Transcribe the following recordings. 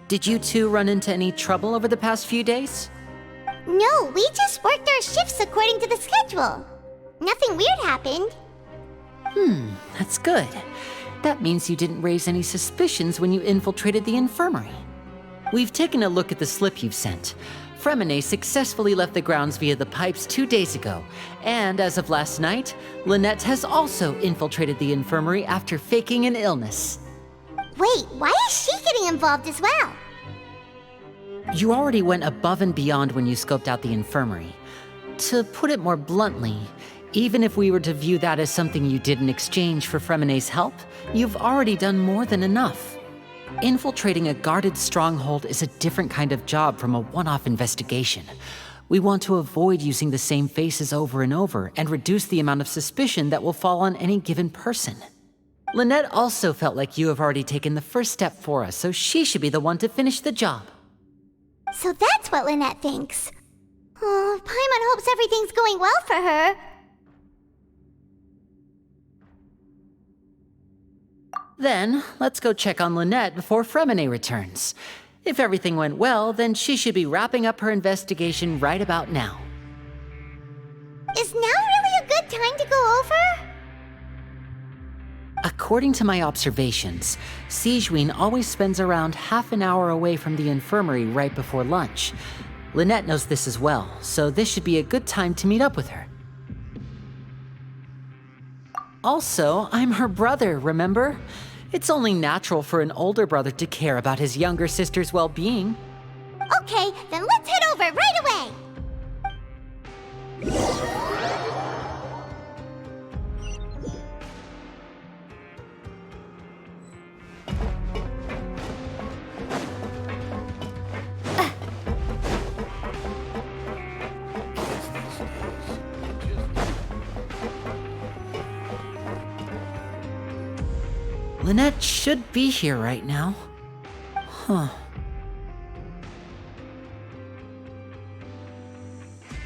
Did you two run into any trouble over the past few days? No, we just worked our shifts according to the schedule. Nothing weird happened. That's good. That means you didn't raise any suspicions when you infiltrated the infirmary. We've taken a look at the slip you've sent. Fremine successfully left the grounds via the pipes 2 days ago, and as of last night, Lynette has also infiltrated the infirmary after faking an illness. Wait, why is she getting involved as well? You already went above and beyond when you scoped out the infirmary. To put it more bluntly, even if we were to view that as something you did in exchange for Fremine's help, you've already done more than enough. Infiltrating a guarded stronghold is a different kind of job from a one-off investigation. We want to avoid using the same faces over and over and reduce the amount of suspicion that will fall on any given person. Lynette also felt like you have already taken the first step for us, so she should be the one to finish the job. So that's what Lynette thinks. Oh, Paimon hopes everything's going well for her. Then, let's go check on Lynette before Fremine returns. If everything went well, then she should be wrapping up her investigation right about now. Is now really a good time to go over? According to my observations, Sigewinne always spends around half an hour away from the infirmary right before lunch. Lynette knows this as well, so this should be a good time to meet up with her. Also, I'm her brother, remember? It's only natural for an older brother to care about his younger sister's well-being. Okay, then let's head over right away! Lynette should be here right now. Huh.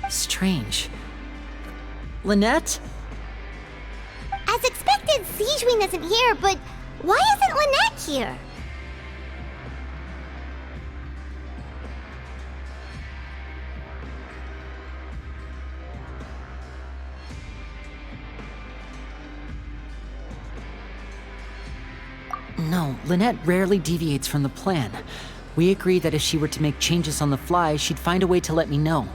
Strange. Lynette? As expected, Sigewinne isn't here, but why isn't Lynette here? No, Lynette rarely deviates from the plan. We agreed that if she were to make changes on the fly, she'd find a way to let me know.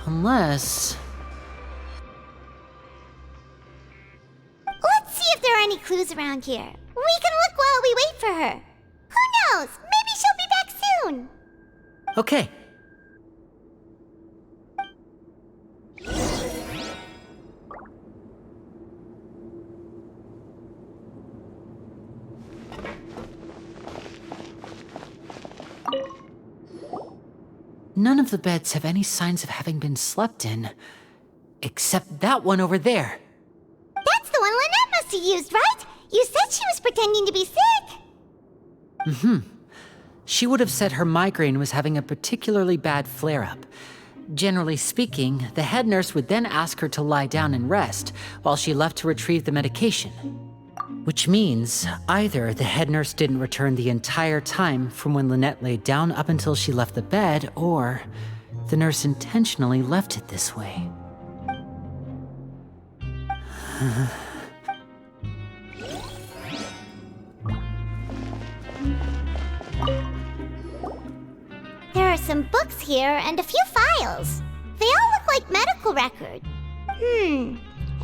Unless... Let's see if there are any clues around here. We can look while we wait for her. Who knows? Maybe she'll be back soon. Okay. None of the beds have any signs of having been slept in. Except that one over there. That's the one Lynette must have used, right? You said she was pretending to be sick. She would have said her migraine was having a particularly bad flare-up. Generally speaking, the head nurse would then ask her to lie down and rest, while she left to retrieve the medication. Which means either the head nurse didn't return the entire time from when Lynette laid down up until she left the bed, or the nurse intentionally left it this way. There are some books here and a few files. They all look like medical record.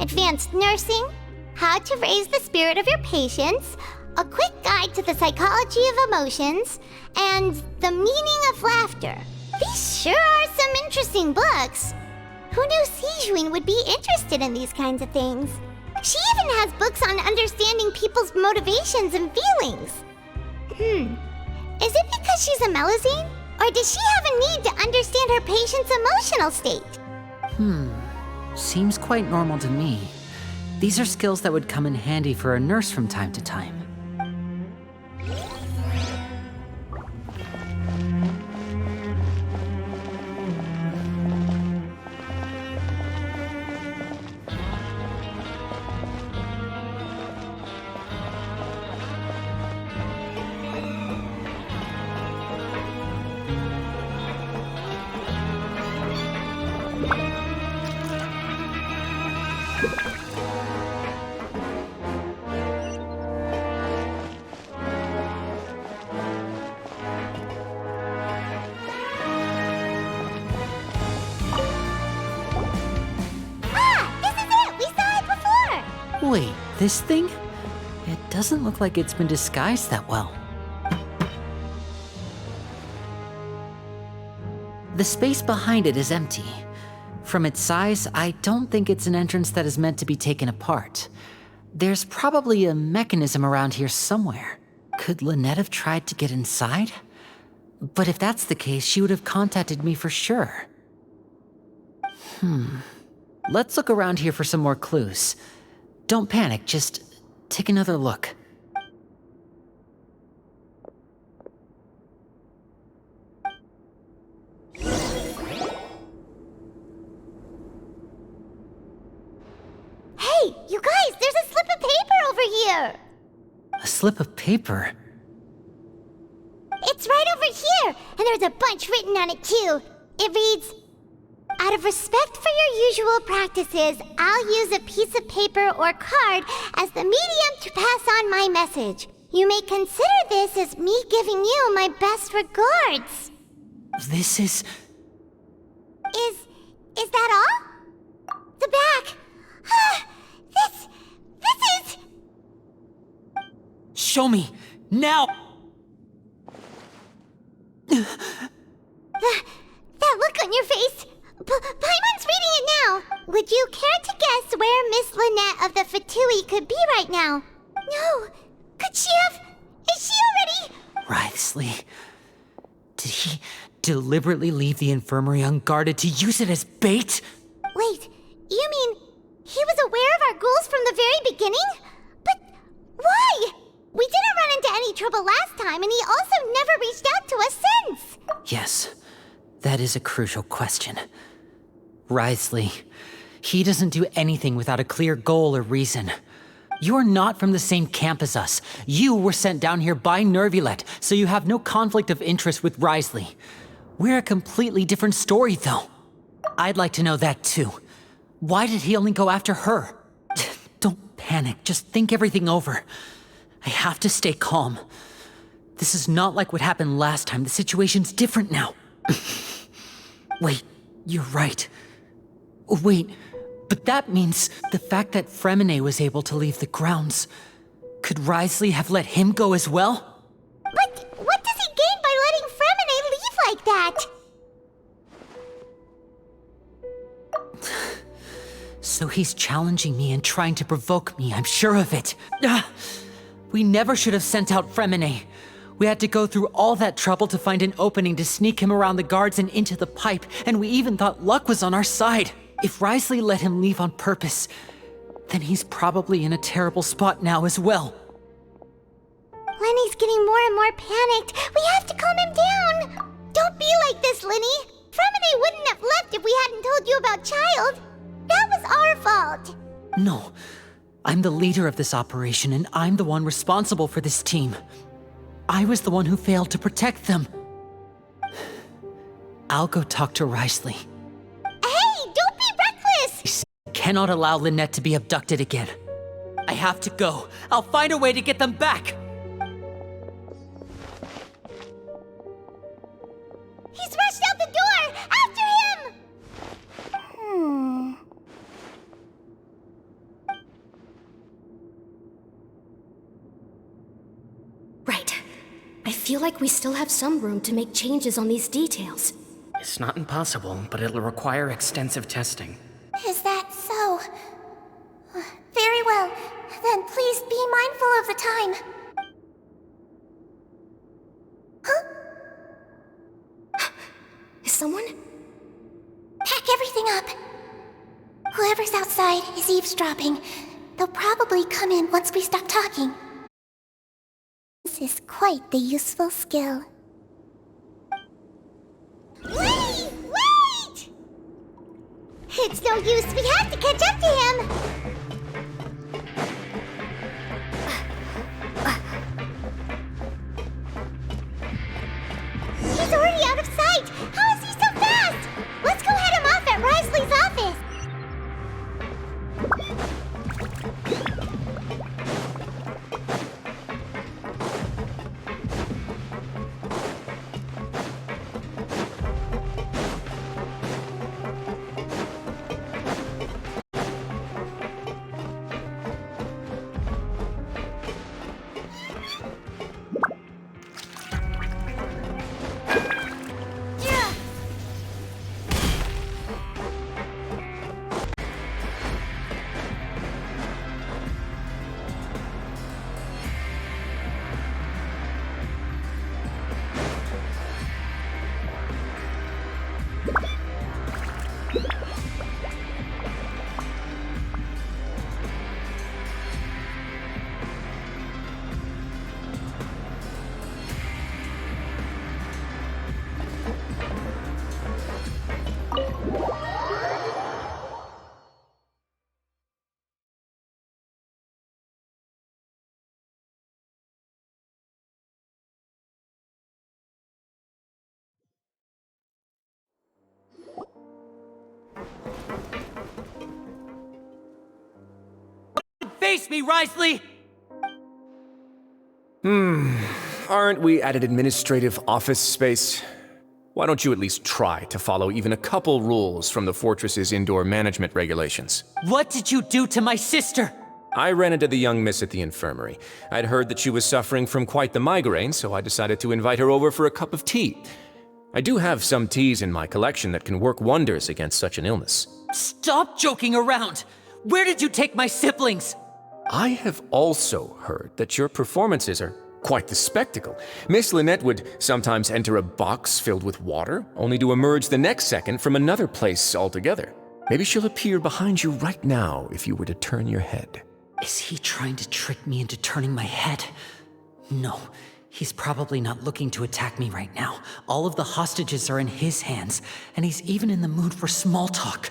Advanced nursing, how to raise the spirit of your patients, a quick guide to the psychology of emotions, and the meaning of laughter. These sure are some interesting books. Who knew Sigewinne would be interested in these kinds of things? She even has books on understanding people's motivations and feelings. Is it because she's a Melusine? Or does she have a need to understand her patient's emotional state? Seems quite normal to me. These are skills that would come in handy for a nurse from time to time. Wait, this thing? It doesn't look like it's been disguised that well. The space behind it is empty. From its size, I don't think it's an entrance that is meant to be taken apart. There's probably a mechanism around here somewhere. Could Lynette have tried to get inside? But if that's the case, she would have contacted me for sure. Let's look around here for some more clues. Don't panic, just take another look. Hey, you guys, there's a slip of paper over here! A slip of paper? It's right over here, and there's a bunch written on it too. It reads, "Out of respect for your usual practices, I'll use a piece of paper or card as the medium to pass on my message. You may consider this as me giving you my best regards." This is... Is that all? The back. This is... Show me! Now! That look on your face. Paimon's reading it now. Would you care to guess where Miss Lynette of the Fatui could be right now? No. Could she have... Is she already... Writhsley. Did he deliberately leave the infirmary unguarded to use it as bait? Wait, you mean he was aware of our goals from the very beginning? But why? We didn't run into any trouble last time, and he also never reached out to us since. Yes, that is a crucial question. Writhsley, he doesn't do anything without a clear goal or reason. You're not from the same camp as us. You were sent down here by Nervulet, so you have no conflict of interest with Writhsley. We're a completely different story, though. I'd like to know that, too. Why did he only go after her? Don't panic, just think everything over. I have to stay calm. This is not like what happened last time. The situation's different now. Wait, you're right. Wait, but that means the fact that Fremine was able to leave the grounds. Could Writhsley have let him go as well? But what does he gain by letting Fremine leave like that? So he's challenging me and trying to provoke me, I'm sure of it. We never should have sent out Fremine. We had to go through all that trouble to find an opening to sneak him around the guards and into the pipe, and we even thought luck was on our side. If Writhsley let him leave on purpose, then he's probably in a terrible spot now as well. Lenny's getting more and more panicked. We have to calm him down. Don't be like this, Lenny. Fremine wouldn't have left if we hadn't told you about Child. That was our fault. No, I'm the leader of this operation, and I'm the one responsible for this team. I was the one who failed to protect them. I'll go talk to Writhsley. Hey, don't be reckless! I cannot allow Lynette to be abducted again. I have to go. I'll find a way to get them back. He's rushed out the door! After him! Right. I feel like we still have some room to make changes on these details. It's not impossible, but it'll require extensive testing. Is that so? Very well. the time. Huh? Is someone? Pack everything up. Whoever's outside is eavesdropping. They'll probably come in once we stop talking. This is quite the useful skill. Wait! Wait! It's no use. We have to catch up to him. He's already out of sight. How is he so fast? Let's go head him off at Risley's office. Face me, Risley! Aren't we at an administrative office space? Why don't you at least try to follow even a couple rules from the fortress's indoor management regulations? What did you do to my sister? I ran into the young miss at the infirmary. I'd heard that she was suffering from quite the migraine, so I decided to invite her over for a cup of tea. I do have some teas in my collection that can work wonders against such an illness. Stop joking around! Where did you take my siblings? I have also heard that your performances are quite the spectacle. Miss Lynette would sometimes enter a box filled with water, only to emerge the next second from another place altogether. Maybe she'll appear behind you right now if you were to turn your head. Is he trying to trick me into turning my head? No, he's probably not looking to attack me right now. All of the hostages are in his hands, and he's even in the mood for small talk.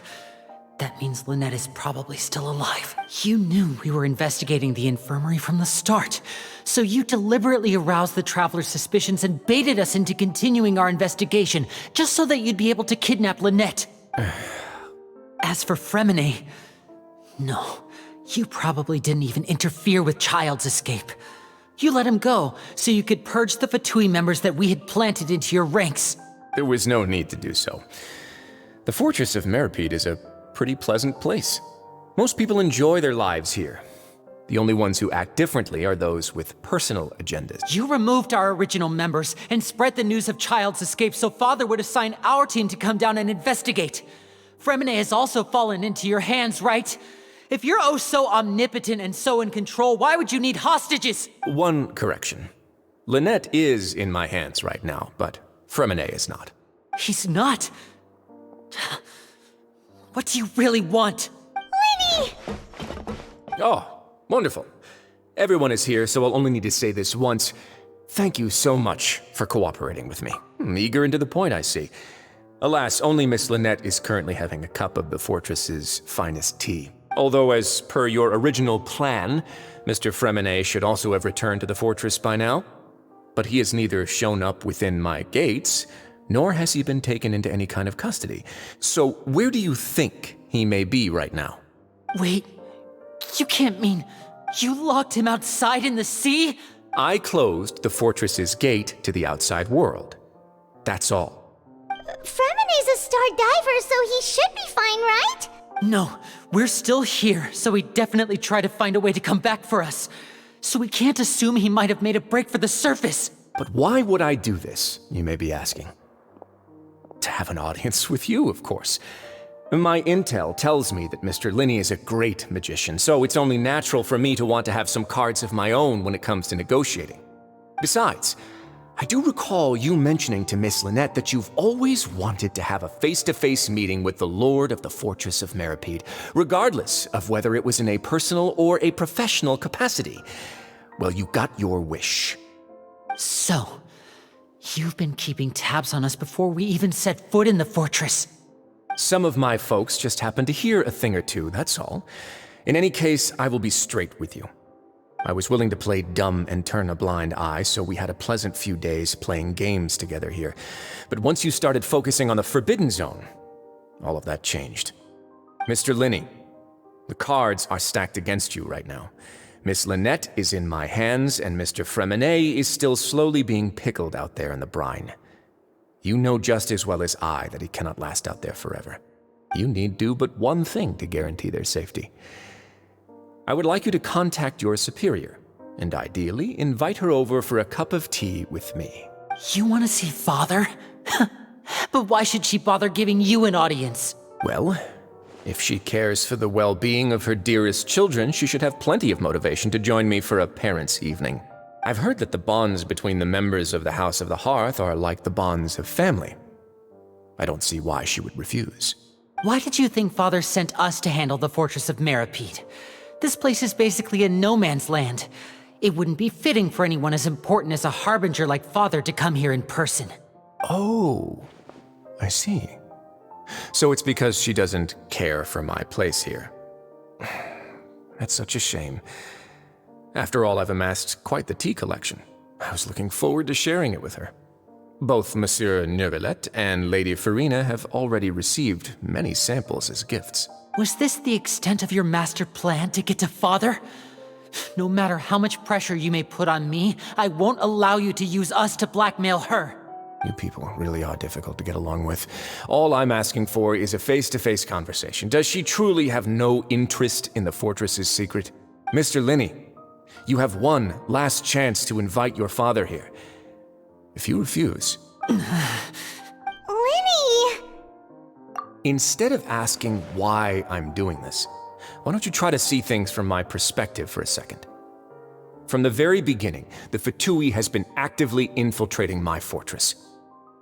That means Lynette is probably still alive. You knew we were investigating the infirmary from the start, so you deliberately aroused the Traveler's suspicions and baited us into continuing our investigation, just so that you'd be able to kidnap Lynette. As for Fremine, no, you probably didn't even interfere with Child's escape. You let him go, so you could purge the Fatui members that we had planted into your ranks. There was no need to do so. The Fortress of Meripede is a pretty pleasant place. Most people enjoy their lives here. The only ones who act differently are those with personal agendas. You removed our original members and spread the news of Child's escape so Father would assign our team to come down and investigate. Fremine has also fallen into your hands, right? If you're oh so omnipotent and so in control, why would you need hostages? One correction. Lynette is in my hands right now, but Fremine is not. He's not. What do you really want? Lenny! Oh, wonderful. Everyone is here, so I'll only need to say this once. Thank you so much for cooperating with me. Eager and to the point, I see. Alas, only Miss Lynette is currently having a cup of the fortress's finest tea. Although, as per your original plan, Mr. Fremine should also have returned to the fortress by now. But he has neither shown up within my gates, nor has he been taken into any kind of custody. So where do you think he may be right now? Wait, you can't mean you locked him outside in the sea? I closed the fortress's gate to the outside world. That's all. Fremine's a star diver, so he should be fine, right? No, we're still here, so he'd definitely try to find a way to come back for us. So we can't assume he might have made a break for the surface. But why would I do this, you may be asking? To have an audience with you, of course. My intel tells me that Mr. Linney is a great magician, so it's only natural for me to want to have some cards of my own when it comes to negotiating. Besides, I do recall you mentioning to Miss Lynette that you've always wanted to have a face-to-face meeting with the Lord of the Fortress of Meripede, regardless of whether it was in a personal or a professional capacity. Well, you got your wish. So, you've been keeping tabs on us before we even set foot in the fortress. Some of my folks just happened to hear a thing or two, that's all. In any case, I will be straight with you. I was willing to play dumb and turn a blind eye, so we had a pleasant few days playing games together here. But once you started focusing on the Forbidden Zone, all of that changed. Mr. Linney, the cards are stacked against you right now. Miss Lynette is in my hands, and Mr. Fremenet is still slowly being pickled out there in the brine. You know just as well as I that he cannot last out there forever. You need do but one thing to guarantee their safety. I would like you to contact your superior, and ideally invite her over for a cup of tea with me. You want to see Father? But why should she bother giving you an audience? Well, if she cares for the well-being of her dearest children, she should have plenty of motivation to join me for a parents' evening. I've heard that the bonds between the members of the House of the Hearth are like the bonds of family. I don't see why she would refuse. Why did you think Father sent us to handle the Fortress of Meripede? This place is basically a no-man's land. It wouldn't be fitting for anyone as important as a harbinger like Father to come here in person. Oh, I see. So it's because she doesn't care for my place here. That's such a shame. After all, I've amassed quite the tea collection. I was looking forward to sharing it with her. Both Monsieur Neuvillette and Lady Farina have already received many samples as gifts. Was this the extent of your master plan to get to Father? No matter how much pressure you may put on me, I won't allow you to use us to blackmail her. You people really are difficult to get along with. All I'm asking for is a face-to-face conversation. Does she truly have no interest in the fortress's secret? Mr. Linney, you have one last chance to invite your father here. If you refuse... Lenny! Instead of asking why I'm doing this, why don't you try to see things from my perspective for a second? From the very beginning, the Fatui has been actively infiltrating my fortress.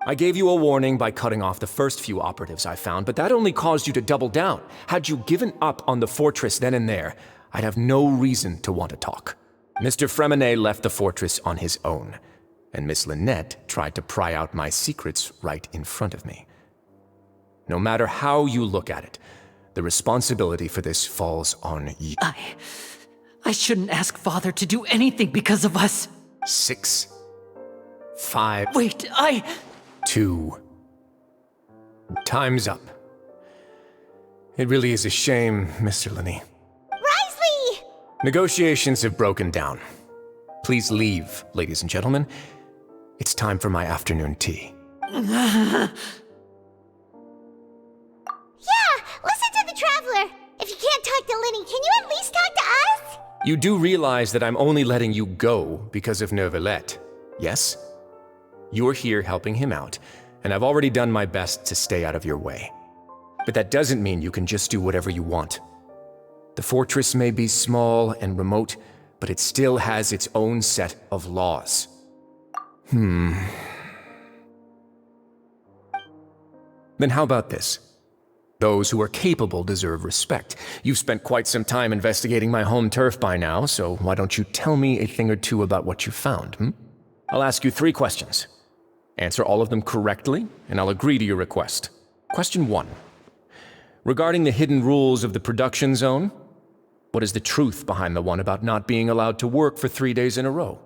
I gave you a warning by cutting off the first few operatives I found, but that only caused you to double down. Had you given up on the fortress then and there, I'd have no reason to want to talk. Mr. Fremenet left the fortress on his own, and Miss Lynette tried to pry out my secrets right in front of me. No matter how you look at it, the responsibility for this falls on you. I shouldn't ask Father to do anything because of us. 6, 5... Wait, 2. Time's up. It really is a shame, Mr. Linney. Risley! Negotiations have broken down. Please leave, ladies and gentlemen. It's time for my afternoon tea. Yeah, listen to the Traveler. If you can't talk to Lenny, can you at least talk to us? You do realize that I'm only letting you go because of Neuvillette, yes? You're here helping him out, and I've already done my best to stay out of your way. But that doesn't mean you can just do whatever you want. The fortress may be small and remote, but it still has its own set of laws. Then how about this? Those who are capable deserve respect. You've spent quite some time investigating my home turf by now, so why don't you tell me a thing or two about what you found, I'll ask you 3 questions. Answer all of them correctly, and I'll agree to your request. Question 1. Regarding the hidden rules of the production zone, what is the truth behind the one about not being allowed to work for 3 days in a row?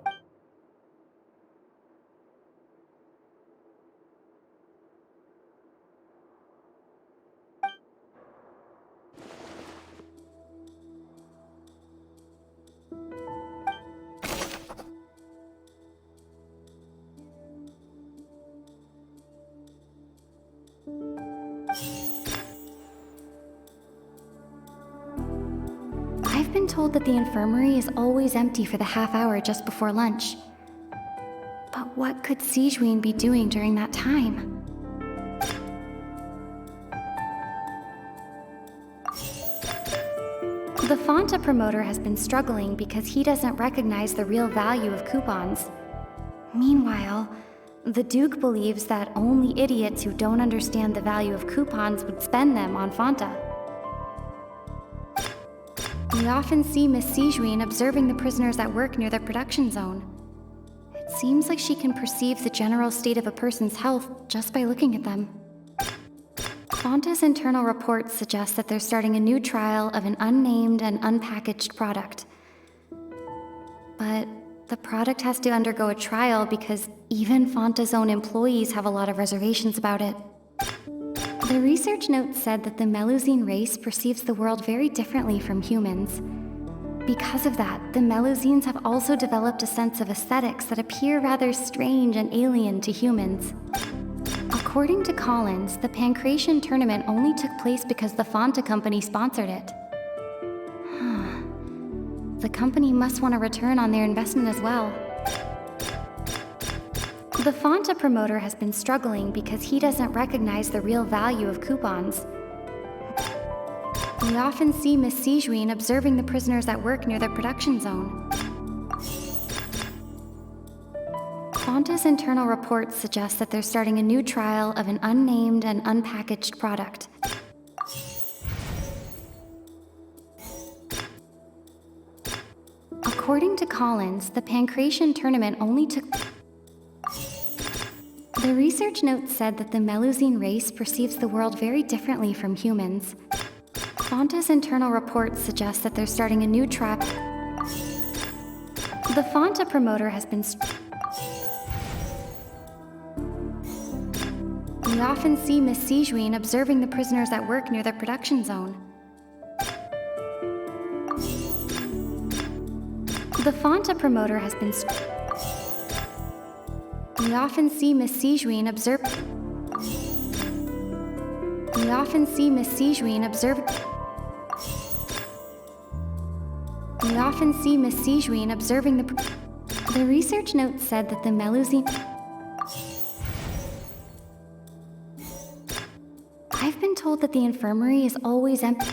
I've been told that the infirmary is always empty for the half hour just before lunch. But what could Sigewinne be doing during that time? The Fonta promoter has been struggling because he doesn't recognize the real value of coupons. Meanwhile, the Duke believes that only idiots who don't understand the value of coupons would spend them on Fonta. We often see Miss Sijuin observing the prisoners at work near the production zone. It seems like she can perceive the general state of a person's health just by looking at them. Fonta's internal reports suggest that they're starting a new trial of an unnamed and unpackaged product. But the product has to undergo a trial because even Fonta's own employees have a lot of reservations about it. The research note said that the Melusine race perceives the world very differently from humans. Because of that, the Melusines have also developed a sense of aesthetics that appear rather strange and alien to humans. According to Collins, the Pancration tournament only took place because the Fonta company sponsored it. The company must want a return on their investment as well. The Fonta promoter has been struggling because he doesn't recognize the real value of coupons. We often see Miss Sijuin observing the prisoners at work near the production zone. Fonta's internal reports suggest that they're starting a new trial of an unnamed and unpackaged product. According to Collins, the Pancration tournament only took... The research note said that the Melusine race perceives the world very differently from humans. Fonta's internal reports suggest that they're starting a new trial. The Fonta promoter has been... We often see Miss Sijuin observing the prisoners at work near the production zone. The Fonta promoter has been... We often see Miss Sijuin observe... We often see Miss Sijuin observe... We often see Miss Sijuin observing the... The research note said that the Melusine... I've been told that the infirmary is always empty.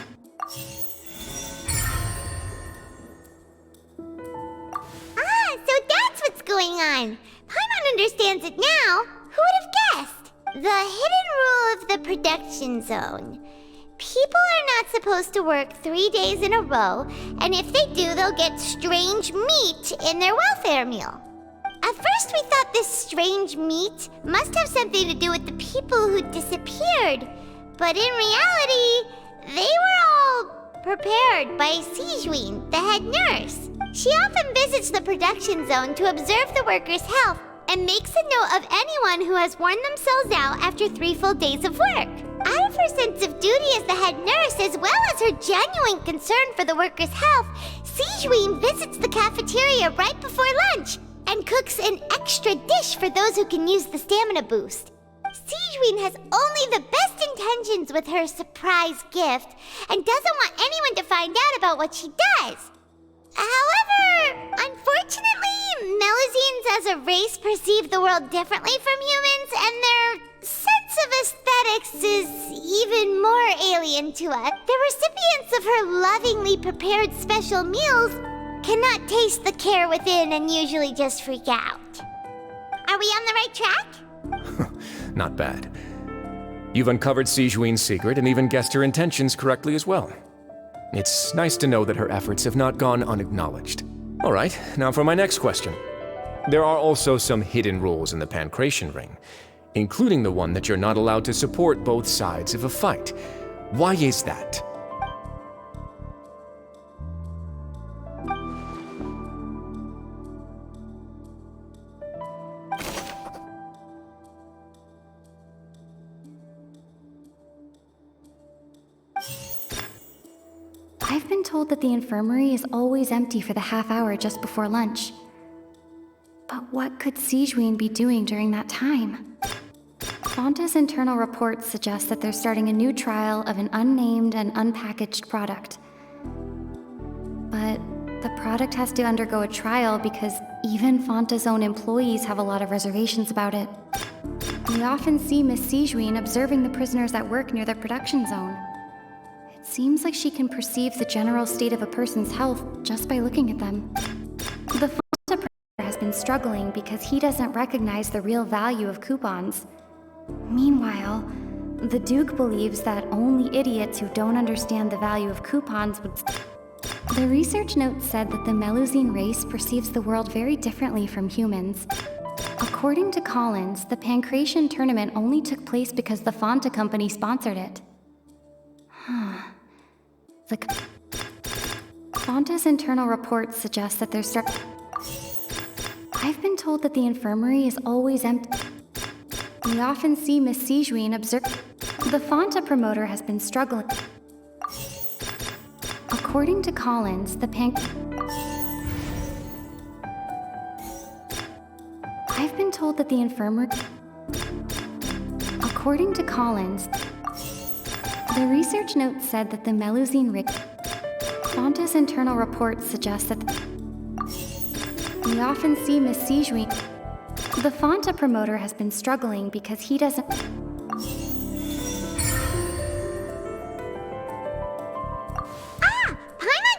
So that's what's going on. Paimon understands it now. Who would have guessed? The hidden rule of the production zone. People are not supposed to work 3 days in a row, and if they do, they'll get strange meat in their welfare meal. At first we thought this strange meat must have something to do with the people who disappeared, but in reality, they were all prepared by Sijuin, the head nurse. She often visits the production zone to observe the workers' health and makes a note of anyone who has worn themselves out after 3 full days of work. Out of her sense of duty as the head nurse, as well as her genuine concern for the workers' health, Sijuin visits the cafeteria right before lunch and cooks an extra dish for those who can use the stamina boost. Sijuin has only the best intentions with her surprise gift and doesn't want anyone to find out about what she does. However, unfortunately, Melusines as a race perceive the world differently from humans, and their sense of aesthetics is even more alien to us. The recipients of her lovingly prepared special meals cannot taste the care within and usually just freak out. Are we on the right track? Not bad. You've uncovered Sijuin's secret and even guessed her intentions correctly as well. It's nice to know that her efforts have not gone unacknowledged. All right, now for my next question. There are also some hidden rules in the Pancration ring, including the one that you're not allowed to support both sides of a fight. Why is that? I've been told that the infirmary is always empty for the half hour just before lunch. But what could Sijuin be doing during that time? Fonta's internal reports suggest that they're starting a new trial of an unnamed and unpackaged product. But the product has to undergo a trial because even Fonta's own employees have a lot of reservations about it. We often see Miss Sijuin observing the prisoners at work near the production zone. It seems like she can perceive the general state of a person's health just by looking at them. The Fonta has been struggling because he doesn't recognize the real value of coupons. Meanwhile, the Duke believes that only idiots who don't understand the value of coupons would... The research note said that the Melusine race perceives the world very differently from humans. According to Collins, the Pancration tournament only took place because the Fonta company sponsored it. Fonta's internal reports suggest that there's... I've been told that the infirmary is always empty. We often see Miss Sijuin observe... The Fonta promoter has been struggling. According to Collins, the I've been told that the infirmary... According to Collins, the research note said that the Melusine Fonta's internal reports suggest that we often see Miss Sijuin. The Fonta promoter has been struggling because he doesn't... Paimon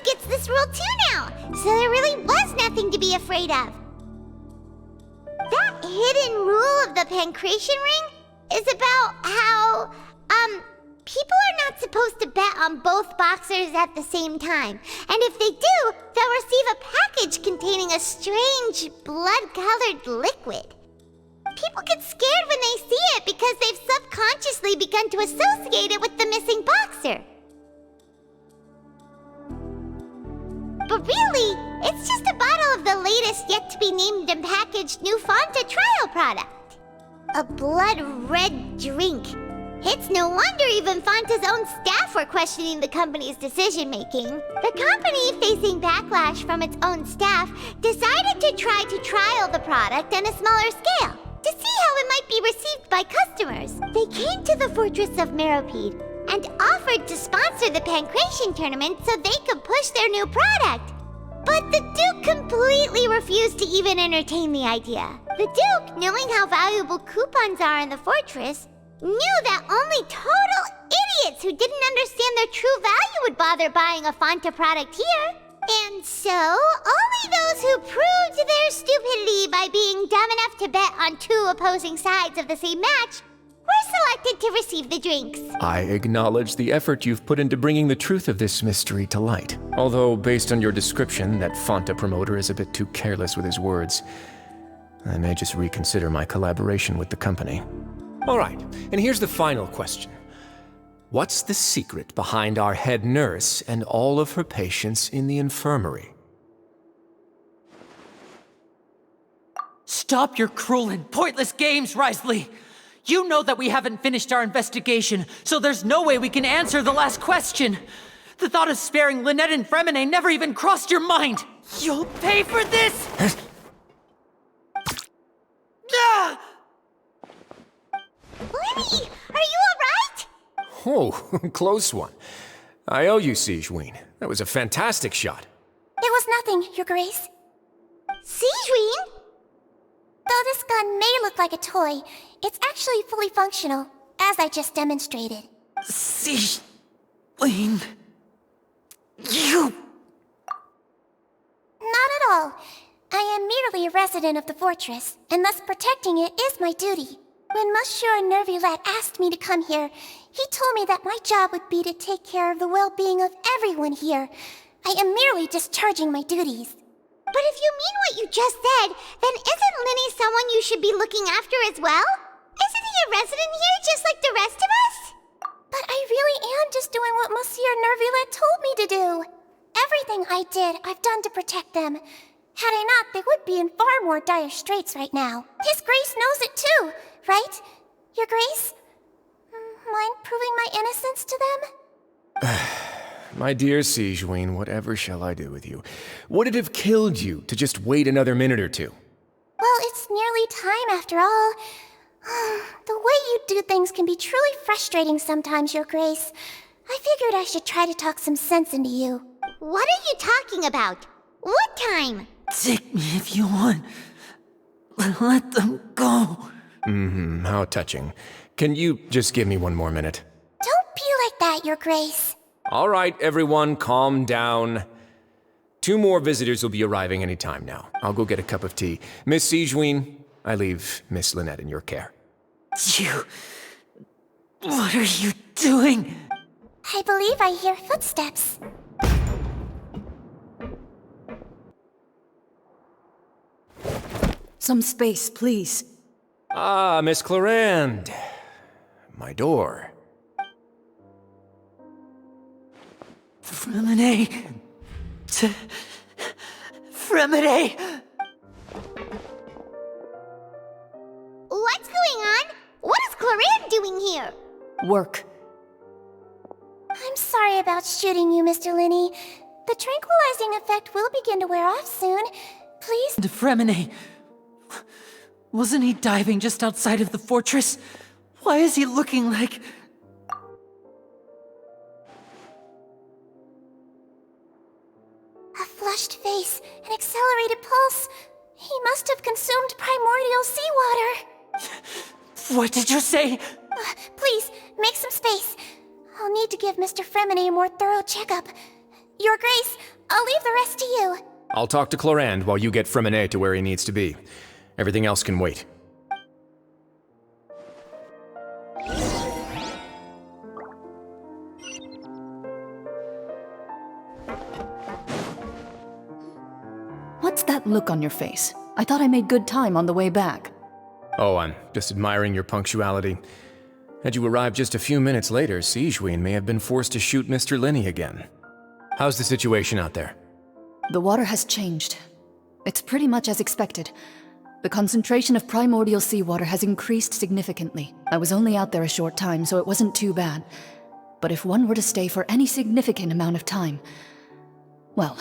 gets this rule too now, so there really was nothing to be afraid of. That hidden rule of the Pancration ring is about how, people are not supposed to bet on both boxers at the same time. And if they do, they'll receive a package containing a strange, blood-colored liquid. People get scared when they see it because they've subconsciously begun to associate it with the missing boxer. But really, it's just a bottle of the latest yet-to-be-named and packaged new Fonta trial product. A blood-red drink. It's no wonder even Fonta's own staff were questioning the company's decision-making. The company, facing backlash from its own staff, decided to try to trial the product on a smaller scale, to see how it might be received by customers. They came to the Fortress of Meropide and offered to sponsor the Pancration tournament so they could push their new product. But the Duke completely refused to even entertain the idea. The Duke, knowing how valuable coupons are in the fortress, knew that only total idiots who didn't understand their true value would bother buying a Fonta product here. And so, only those who proved their stupidity by being dumb enough to bet on two opposing sides of the same match were selected to receive the drinks. I acknowledge the effort you've put into bringing the truth of this mystery to light. Although, based on your description, that Fonta promoter is a bit too careless with his words. I may just reconsider my collaboration with the company. All right, and here's the final question. What's the secret behind our head nurse and all of her patients in the infirmary? Stop your cruel and pointless games, Risley! You know that we haven't finished our investigation, so there's no way we can answer the last question. The thought of sparing Lynette and Fremine never even crossed your mind. You'll pay for this! Ah! Lenny, are you alright? Oh, close one. I owe you, Sijuin. That was a fantastic shot. It was nothing, Your Grace. Sijuin? Though this gun may look like a toy, it's actually fully functional, as I just demonstrated. Sijuin... You... Not at all. I am merely a resident of the fortress, and thus protecting it is my duty. When Monsieur Nervulette asked me to come here, he told me that my job would be to take care of the well-being of everyone here. I am merely discharging my duties. But if you mean what you just said, then isn't Linny someone you should be looking after as well? Isn't he a resident here just like the rest of us? But I really am just doing what Monsieur Nervulette told me to do. Everything I did, I've done to protect them. Had I not, they would be in far more dire straits right now. His Grace knows it too, right? Your Grace? Mind proving my innocence to them? My dear Sijuin, whatever shall I do with you? Would it have killed you to just wait another minute or two? Well, it's nearly time after all. The way you do things can be truly frustrating sometimes, Your Grace. I figured I should try to talk some sense into you. What are you talking about? What time? Take me if you want. Let them go. How touching. Can you just give me one more minute? Don't be like that, Your Grace. All right, everyone, calm down. 2 more visitors will be arriving any time now. I'll go get a cup of tea. Miss Sigewin, I leave Miss Lynette in your care. You... What are you doing? I believe I hear footsteps. Some space, please. Ah, Miss Clarande. My door. Fremine... Fremine... What's going on? What is Clarande doing here? Work. I'm sorry about shooting you, Mr. Linney. The tranquilizing effect will begin to wear off soon. Please. Fremine... Wasn't he diving just outside of the fortress? Why is he looking like... A flushed face, an accelerated pulse. He must have consumed primordial seawater. What did you say? Please, make some space. I'll need to give Mr. Fremine a more thorough checkup. Your Grace, I'll leave the rest to you. I'll talk to Clarande while you get Fremine to where he needs to be. Everything else can wait. What's that look on your face? I thought I made good time on the way back. Oh, I'm just admiring your punctuality. Had you arrived just a few minutes later, Sigewin may have been forced to shoot Mr. Linney again. How's the situation out there? The water has changed. It's pretty much as expected. The concentration of primordial seawater has increased significantly. I was only out there a short time, so it wasn't too bad. But if one were to stay for any significant amount of time... Well,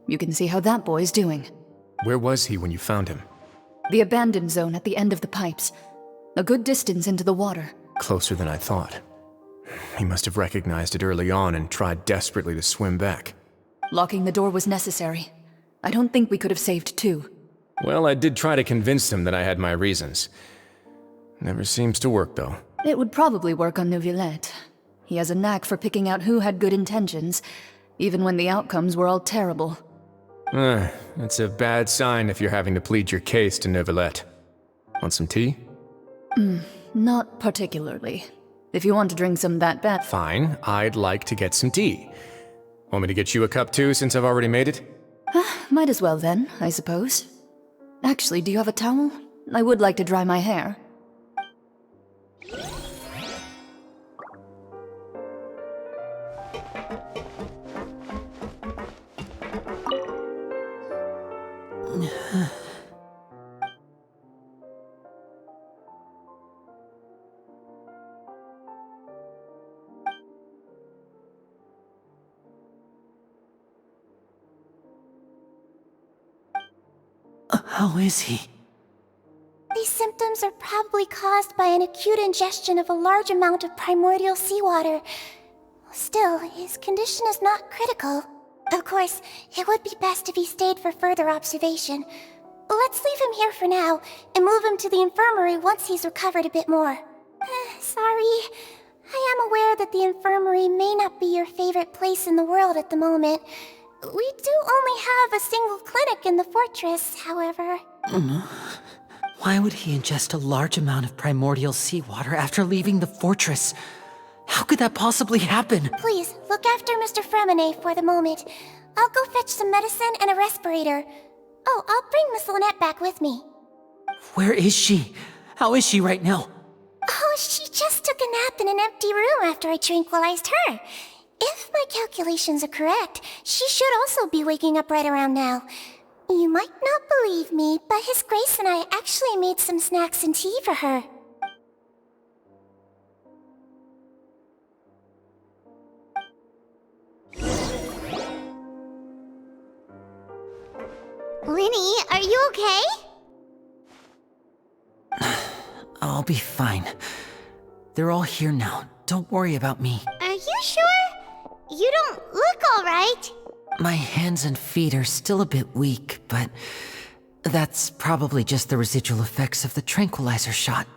you can see how that boy's doing. Where was he when you found him? The abandoned zone at the end of the pipes. A good distance into the water. Closer than I thought. He must have recognized it early on and tried desperately to swim back. Locking the door was necessary. I don't think we could have saved 2. Well, I did try to convince him that I had my reasons. Never seems to work, though. It would probably work on Neuvillette. He has a knack for picking out who had good intentions, even when the outcomes were all terrible. That's a bad sign if you're having to plead your case to Neuvillette. Want some tea? Not particularly. If you want to drink some that bad... Fine, I'd like to get some tea. Want me to get you a cup too, since I've already made it? Might as well then, I suppose. Actually, do you have a towel? I would like to dry my hair. How is he? These symptoms are probably caused by an acute ingestion of a large amount of primordial seawater. Still, his condition is not critical. Of course, it would be best if he stayed for further observation. Let's leave him here for now, and move him to the infirmary once he's recovered a bit more. Sorry. I am aware that the infirmary may not be your favorite place in the world at the moment. We do only have a single clinic in the fortress, however. Why would he ingest a large amount of primordial seawater after leaving the fortress? How could that possibly happen? Please, look after Mr. Fremine for the moment. I'll go fetch some medicine and a respirator. Oh, I'll bring Miss Lynette back with me. Where is she? How is she right now? Oh, she just took a nap in an empty room after I tranquilized her. If my calculations are correct, she should also be waking up right around now. You might not believe me, but His Grace and I actually made some snacks and tea for her. Linny, are you okay? I'll be fine. They're all here now. Don't worry about me. Are you sure? You don't look alright. My hands and feet are still a bit weak, but that's probably just the residual effects of the tranquilizer shot.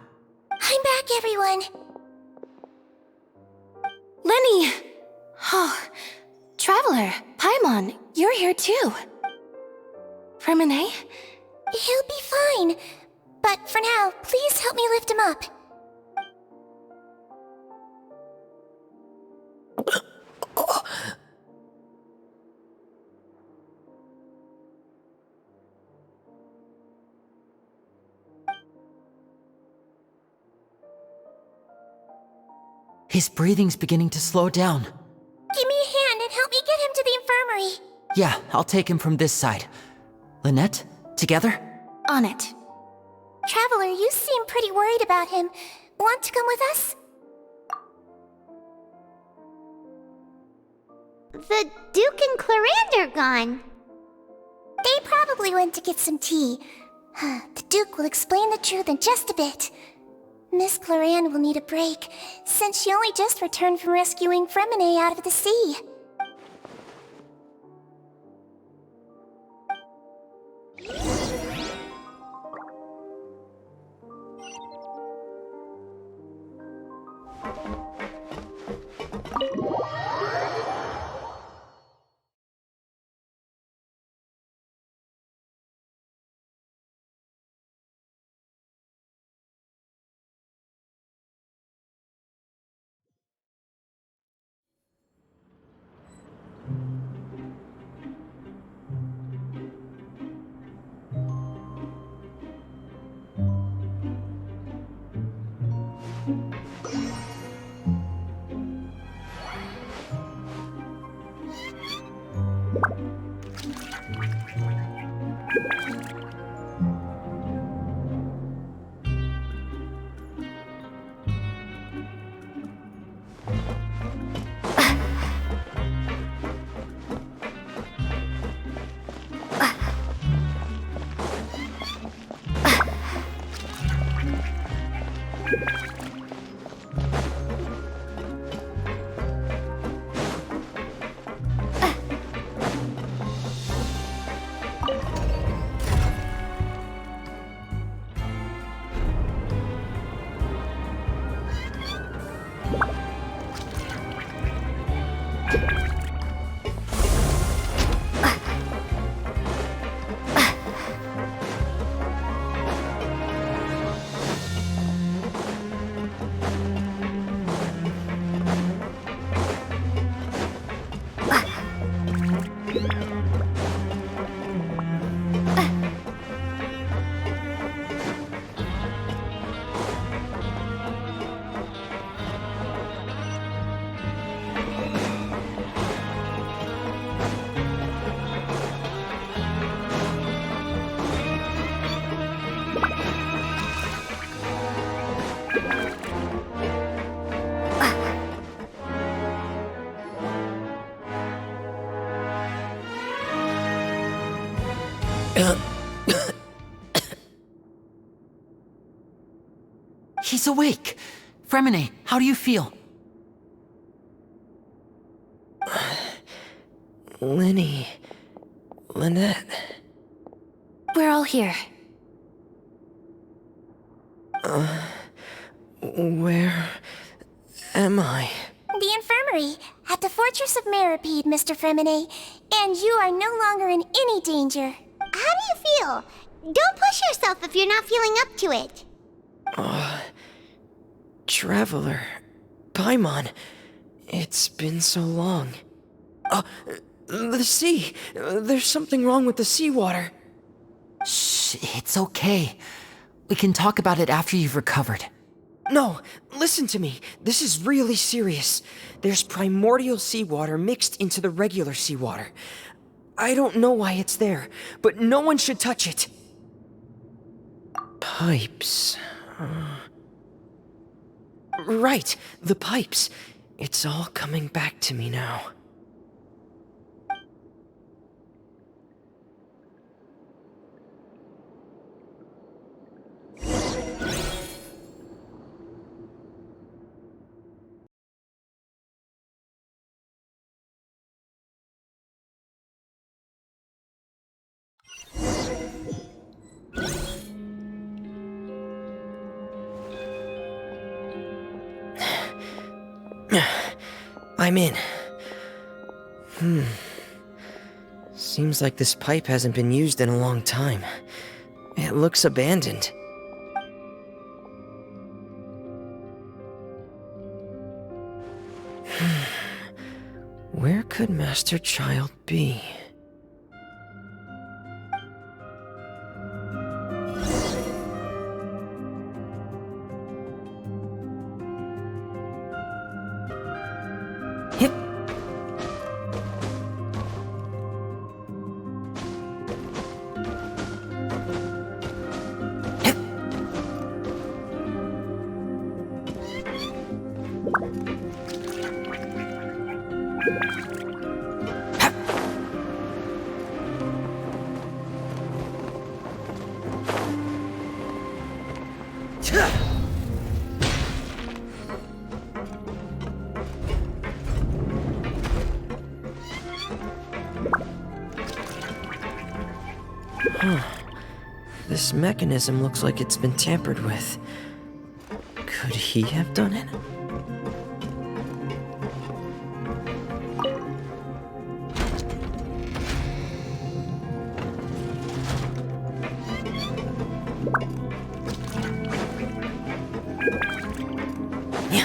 I'm back, everyone. Lenny! Oh, Traveler, Paimon, you're here too. Remine? He'll be fine. But for now, please help me lift him up. His breathing's beginning to slow down. Give me a hand and help me get him to the infirmary. Yeah, I'll take him from this side. Lynette, together? On it. Traveler, you seem pretty worried about him. Want to come with us? The Duke and Clarande are gone. They probably went to get some tea. The Duke will explain the truth in just a bit. Miss Clarande will need a break, since she only just returned from rescuing Fremine out of the sea. He's awake. Fremine, how do you feel? Lynette. We're all here. Where am I? The infirmary, at the Fortress of Meripede, Mr. Fremine. And you are no longer in any danger. How do you feel? Don't push yourself if you're not feeling up to it. Traveler. Paimon. It's been so long. The sea. There's something wrong with the seawater. Shh, it's okay. We can talk about it after you've recovered. No, listen to me. This is really serious. There's primordial seawater mixed into the regular seawater. I don't know why it's there, but no one should touch it. Pipes. Right, the pipes. It's all coming back to me now. I'm in. Seems like this pipe hasn't been used in a long time. It looks abandoned. Where could Master Child be? Hip. Hip. This mechanism looks like it's been tampered with. Could he have done it? Yeah.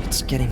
It's getting